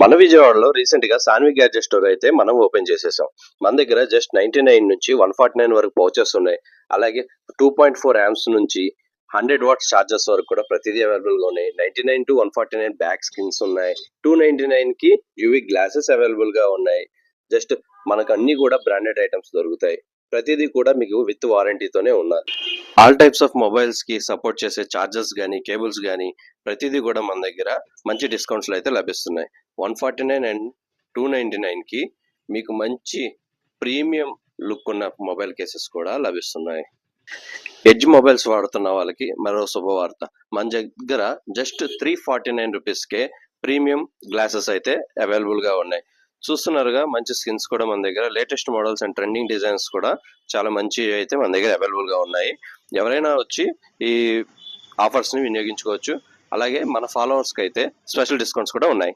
మన విజయవాడలో రీసెంట్ గా సాన్వి గ్యాడ్జెట్ స్టోర్ అయితే మనం ఓపెన్ చేసేసాం. మన దగ్గర జస్ట్ 99 నుంచి 149 వరకు పౌచెస్ ఉన్నాయి. అలాగే 2.4 యాంప్స్ నుంచి 100 వాట్స్ చార్జర్స్ వరకు కూడా ప్రతిదీ అవైలబుల్ గా ఉన్నాయి. 99 టు 149 బ్యాక్ స్కిన్స్ ఉన్నాయి. 299 కి యూవీ గ్లాసెస్ అవైలబుల్ గా ఉన్నాయి. జస్ట్ మనకు అన్ని కూడా బ్రాండెడ్ ఐటమ్స్ దొరుకుతాయి. ప్రతిదీ కూడా మీకు విత్ వారంటీతోనే ఉన్నది. ఆల్ టైప్స్ ఆఫ్ మొబైల్స్ కి సపోర్ట్ చేసే చార్జర్స్ కానీ కేబుల్స్ కానీ ప్రతిదీ కూడా మన దగ్గర మంచి డిస్కౌంట్స్లో అయితే లభిస్తున్నాయి. 149 అండ్ 299కి మీకు మంచి ప్రీమియం లుక్ ఉన్న మొబైల్ కేసెస్ కూడా లభిస్తున్నాయి. ఎడ్జ్ మొబైల్స్ వాడుతున్న వాళ్ళకి మరో శుభవార్త. మన దగ్గర జస్ట్ 349 రూపీస్కే ప్రీమియం గ్లాసెస్ అయితే అవైలబుల్గా ఉన్నాయి. చూస్తున్నారుగా, మంచి స్కిన్స్ కూడా మన దగ్గర latest models and trending designs కూడా చాలా మంచి అయితే మన దగ్గర అవైలబుల్గా ఉన్నాయి. ఎవరైనా వచ్చి ఈ ఆఫర్స్ని వినియోగించుకోవచ్చు. అలాగే మన ఫాలోవర్స్కి అయితే స్పెషల్ డిస్కౌంట్స్ కూడా ఉన్నాయి.